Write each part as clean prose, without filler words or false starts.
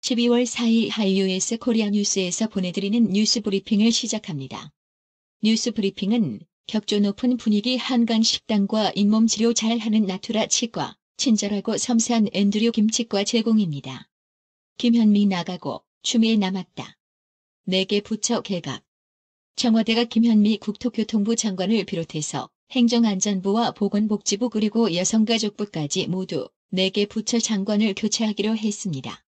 12월 4일 하이OS 코리아 뉴스에서 보내드리는 뉴스 브리핑을 시작합니다. 뉴스 브리핑은 격조 높은 분위기 한강 식당과 잇몸 치료 잘하는 나투라 치과, 친절하고 섬세한 앤드류 김치과 제공입니다. 김현미 나가고 추미애 남았다. 4개 부처 개각. 청와대가 김현미 국토교통부 장관을 비롯해서 행정안전부와 보건복지부 그리고 여성가족부까지 모두 4개 부처 장관을 교체하기로 했습니다.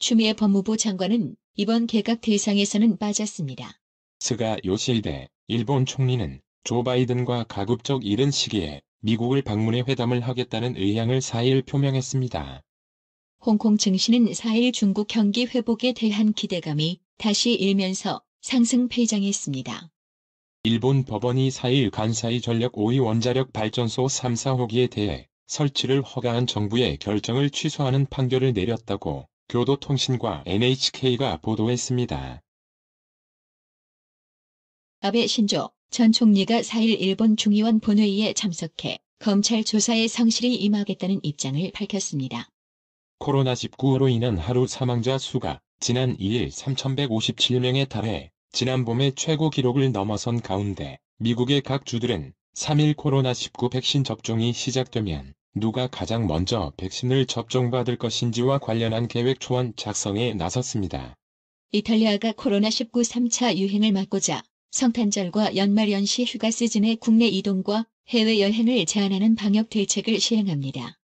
추미애 법무부 장관은 이번 개각 대상에서는 빠졌습니다. 스가 요시히데 일본 총리는 조 바이든과 가급적 이른 시기에 미국을 방문해 회담을 하겠다는 의향을 4일 표명했습니다. 홍콩 증시는 4일 중국 경기 회복에 대한 기대감이 다시 일면서 상승 패장했습니다. 일본 법원이 4일 간사이 전력 5위 원자력 발전소 3, 4호기에 대해 설치를 허가한 정부의 결정을 취소하는 판결을 내렸다고 교도통신과 NHK가 보도했습니다. 아베 신조 전 총리가 4일 일본 중의원 본회의에 참석해 검찰 조사에 성실히 임하겠다는 입장을 밝혔습니다. 코로나19로 인한 하루 사망자 수가 지난 2일 3,157명에 달해 지난 봄의 최고 기록을 넘어선 가운데 미국의 각 주들은 3일 코로나19 백신 접종이 시작되면 누가 가장 먼저 백신을 접종받을 것인지와 관련한 계획 초안 작성에 나섰습니다. 이탈리아가 코로나19 3차 유행을 막고자 성탄절과 연말연시 휴가 시즌의 국내 이동과 해외여행을 제한하는 방역 대책을 시행합니다.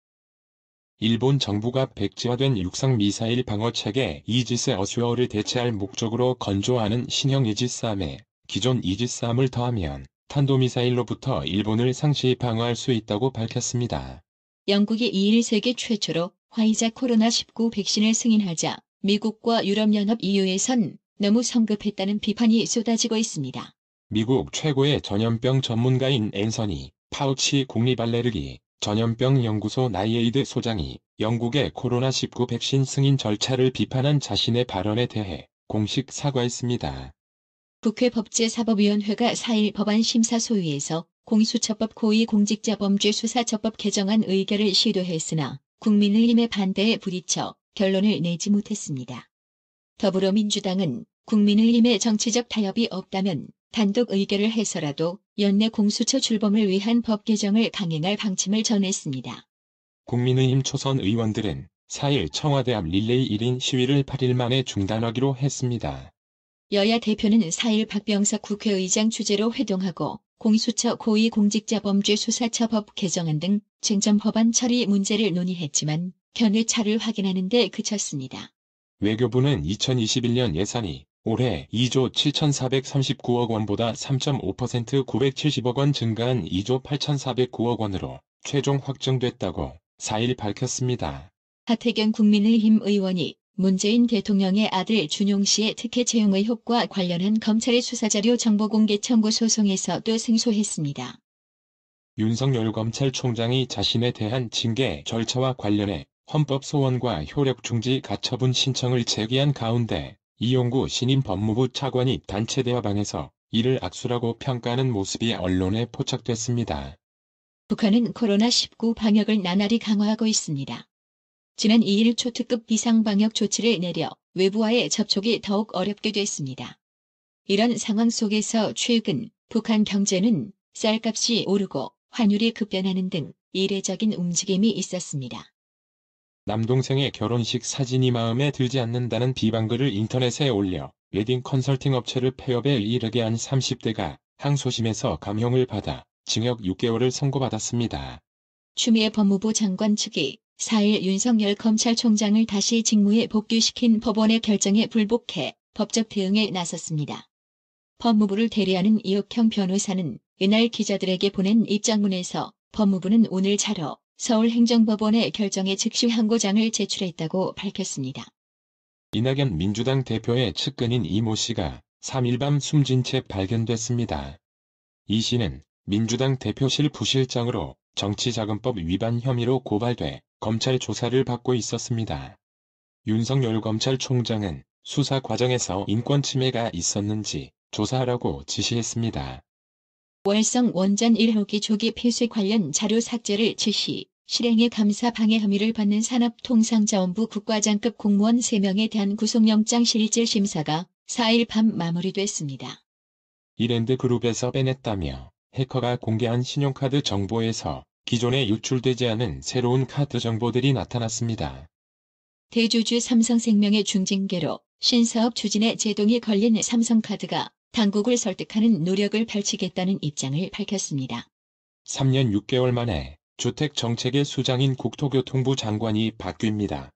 일본 정부가 백지화된 육상미사일 방어체계 이지스 어슈어를 대체할 목적으로 건조하는 신형 이지스함에 기존 이지스함을 더하면 탄도미사일로부터 일본을 상시 방어할 수 있다고 밝혔습니다. 영국이 2일 세계 최초로 화이자 코로나19 백신을 승인하자 미국과 유럽연합 EU에선 너무 성급했다는 비판이 쏟아지고 있습니다. 미국 최고의 전염병 전문가인 앤서니 파우치 국립알레르기 전염병 연구소 나이에이드 소장이 영국의 코로나19 백신 승인 절차를 비판한 자신의 발언에 대해 공식 사과했습니다. 국회 법제사법위원회가 4일 법안 심사 소위에서 공수처법 고위공직자범죄수사처법 개정안 의결을 시도했으나 국민의힘의 반대에 부딪혀 결론을 내지 못했습니다. 더불어민주당은 국민의힘의 정치적 타협이 없다면 단독 의결을 해서라도 연내 공수처 출범을 위한 법 개정을 강행할 방침을 전했습니다. 국민의힘 초선 의원들은 4일 청와대 앞 릴레이 1인 시위를 8일 만에 중단하기로 했습니다. 여야 대표는 4일 박병석 국회의장 주재로 회동하고 공수처 고위공직자범죄수사처법 개정안 등 쟁점 법안 처리 문제를 논의했지만 견해차를 확인하는 데 그쳤습니다. 외교부는 2021년 예산이 올해 2조 7,439억 원보다 3.5% 970억 원 증가한 2조 8,409억 원으로 최종 확정됐다고 4일 밝혔습니다. 하태경 국민의힘 의원이 문재인 대통령의 아들 준용 씨의 특혜 채용 의혹과 관련한 검찰의 수사자료 정보 공개 청구 소송에서 또 승소했습니다. 윤석열 검찰총장이 자신에 대한 징계 절차와 관련해 헌법 소원과 효력 중지 가처분 신청을 제기한 가운데 이용구 신임 법무부 차관이 단체 대화방에서 이를 악수라고 평가하는 모습이 언론에 포착됐습니다. 북한은 코로나19 방역을 나날이 강화하고 있습니다. 지난 2일 초특급 비상방역 조치를 내려 외부와의 접촉이 더욱 어렵게 됐습니다. 이런 상황 속에서 최근 북한 경제는 쌀값이 오르고 환율이 급변하는 등 이례적인 움직임이 있었습니다. 남동생의 결혼식 사진이 마음에 들지 않는다는 비방글을 인터넷에 올려 웨딩 컨설팅 업체를 폐업에 이르게 한 30대가 항소심에서 감형을 받아 징역 6개월을 선고받았습니다. 추미애 법무부 장관 측이 4일 윤석열 검찰총장을 다시 직무에 복귀시킨 법원의 결정에 불복해 법적 대응에 나섰습니다. 법무부를 대리하는 이옥형 변호사는 이날 기자들에게 보낸 입장문에서 법무부는 오늘 자러 서울행정법원의 결정에 즉시 항고장을 제출했다고 밝혔습니다. 이낙연 민주당 대표의 측근인 이모 씨가 3일 밤 숨진 채 발견됐습니다. 이 씨는 민주당 대표실 부실장으로 정치자금법 위반 혐의로 고발돼 검찰 조사를 받고 있었습니다. 윤석열 검찰총장은 수사 과정에서 인권 침해가 있었는지 조사하라고 지시했습니다. 월성 원전 1호기 조기 폐쇄 관련 자료 삭제를 지시, 실행에 감사 방해 혐의를 받는 산업통상자원부 국과장급 공무원 3명에 대한 구속영장 실질 심사가 4일 밤 마무리됐습니다. 이랜드 그룹에서 빼냈다며 해커가 공개한 신용카드 정보에서 기존에 유출되지 않은 새로운 카드 정보들이 나타났습니다. 대주주 삼성생명의 중징계로 신사업 추진에 제동이 걸린 삼성카드가 당국을 설득하는 노력을 펼치겠다는 입장을 밝혔습니다. 3년 6개월 만에 주택정책의 수장인 국토교통부 장관이 바뀝니다.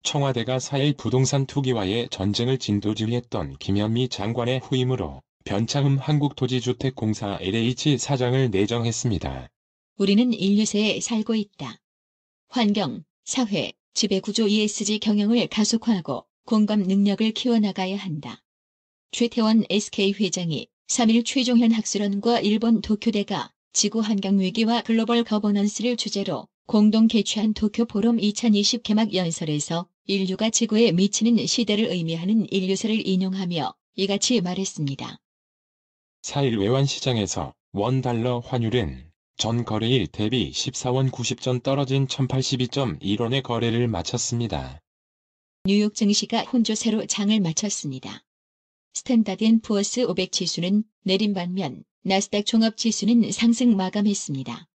청와대가 4일 부동산 투기와의 전쟁을 진두지휘했던 김현미 장관의 후임으로 변창흠 한국토지주택공사 LH 사장을 내정했습니다. 우리는 인류세에 살고 있다. 환경, 사회, 지배구조 ESG 경영을 가속화하고 공감 능력을 키워나가야 한다. 최태원 SK회장이 3일 최종현 학술원과 일본 도쿄대가 지구환경위기와 글로벌 거버넌스를 주제로 공동 개최한 도쿄 포럼 2020 개막 연설에서 인류가 지구에 미치는 시대를 의미하는 인류세를 인용하며 이같이 말했습니다. 4일 외환시장에서 원달러 환율은 전 거래일 대비 14원 90전 떨어진 1082.1원의 거래를 마쳤습니다. 뉴욕 증시가 혼조세로 장을 마쳤습니다. 스탠다드앤푸어스 500 지수는 내린 반면 나스닥 종합지수는 상승 마감했습니다.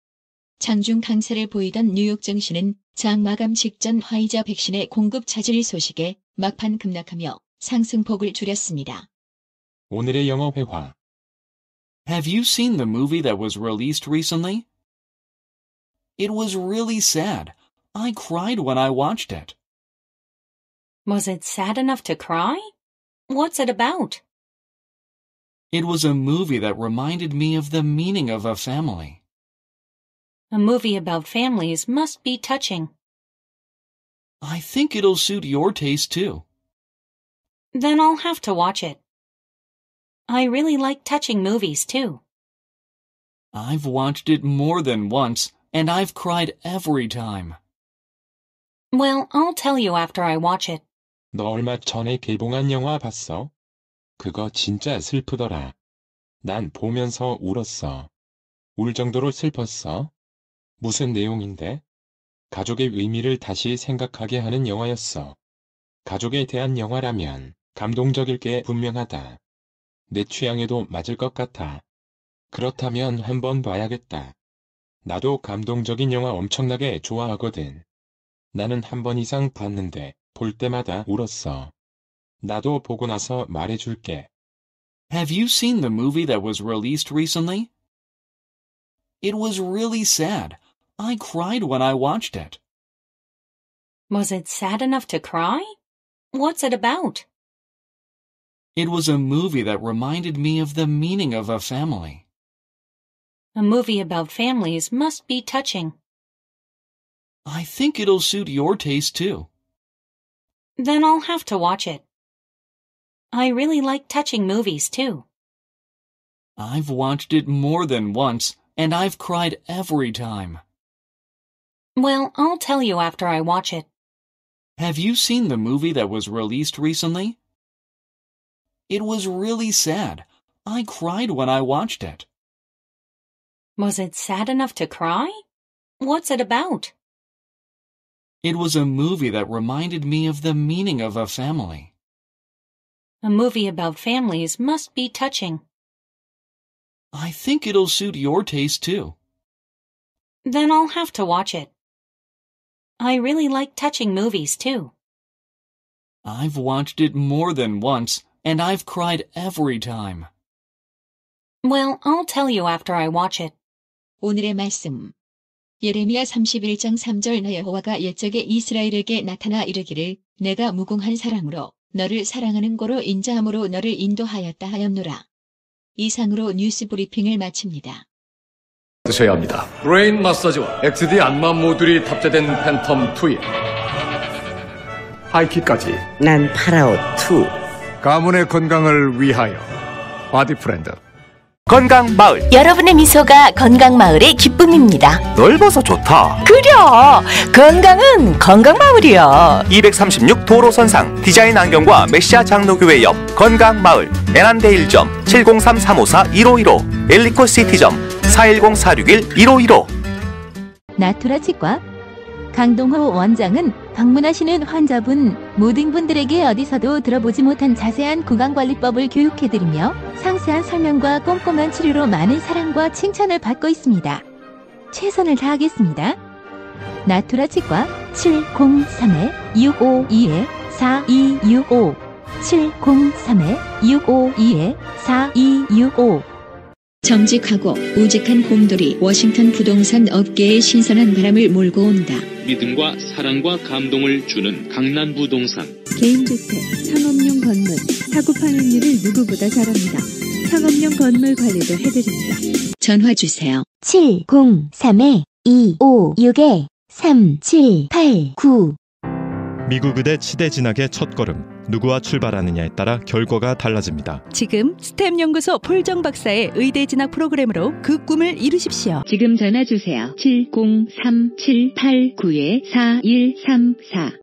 장중 강세를 보이던 뉴욕 증시는 장 마감 직전 화이자 백신의 공급 차질 소식에 막판 급락하며 상승폭을 줄였습니다. 오늘의 영어 회화. Have you seen the movie that was released recently? It was really sad. I cried when I watched it. Was it sad enough to cry? What's it about? It was a movie that reminded me of the meaning of a family. A movie about families must be touching. I think it'll suit your taste too. Then I'll have to watch it. I really like touching movies too. I've watched it more than once, and I've cried every time. Well, I'll tell you after I watch it. 너 얼마 전에 개봉한 영화 봤어? 그거 진짜 슬프더라. 난 보면서 울었어. 울 정도로 슬펐어? 무슨 내용인데? 가족의 의미를 다시 생각하게 하는 영화였어. 가족에 대한 영화라면 감동적일 게 분명하다. 내 취향에도 맞을 것 같아. 그렇다면 한번 봐야겠다. 나도 감동적인 영화 엄청나게 좋아하거든. 나는 한 번 이상 봤는데 볼 때마다 울었어. 나도 보고 나서 말해줄게. Have you seen the movie that was released recently? It was really sad. I cried when I watched it. Was it sad enough to cry? What's it about? It was a movie that reminded me of the meaning of a family. A movie about families must be touching. I think it'll suit your taste too. Then I'll have to watch it. I really like touching movies too. I've watched it more than once, and I've cried every time. Well, I'll tell you after I watch it. Have you seen the movie that was released recently? It was really sad. I cried when I watched it. Was it sad enough to cry? What's it about? It was a movie that reminded me of the meaning of a family. A movie about families must be touching. I think it'll suit your taste too. Then I'll have to watch it. I really like touching movies too. I've watched it more than once, and I've cried every time. Well, I'll tell you after I watch it. 오늘의 말씀. 예레미야 31장 3절 나 여호와가 옛적에 이스라엘에게 나타나 이르기를 내가 무궁한 사랑으로 너를 사랑하는 고로 인자함으로 너를 인도하였다 하였노라. 이상으로 뉴스 브리핑을 마칩니다. 드셔야 합니다. 브레인 마사지와 XD 안마 모듈이 탑재된 팬텀 2에 하이킥까지 난 파라오 2. 가문의 건강을 위하여 바디 프렌드 건강마을. 여러분의 미소가 건강마을의 기쁨입니다. 넓어서 좋다. 그려! 건강은 건강마을이야. 236 도로선상 디자인 안경과 메시아 장로교회 옆 건강마을. 에란데 1점 703-354-1515 엘리코 시티점 410-461-1515 나투라 치과. 강동호 원장은 방문하시는 환자분 모든 분들에게 어디서도 들어보지 못한 자세한 구강관리법을 교육해드리며 상세한 설명과 꼼꼼한 치료로 많은 사랑과 칭찬을 받고 있습니다. 최선을 다하겠습니다. 나투라 치과 703-652-4265 703-652-4265 정직하고 우직한 곰돌이 워싱턴 부동산 업계에 신선한 바람을 몰고 온다. 믿음과 사랑과 감동을 주는 강남 부동산. 개인주택, 상업용 건물, 사고 판매율을 누구보다 잘합니다. 상업용 건물 관리도 해드립니다. 전화 주세요. 703-256-3789 미국 의대 치대 진학의 첫걸음. 누구와 출발하느냐에 따라 결과가 달라집니다. 지금 스템 연구소 폴정 박사의 의대 진학 프로그램으로 그 꿈을 이루십시오. 지금 전화 주세요. 703-789-4134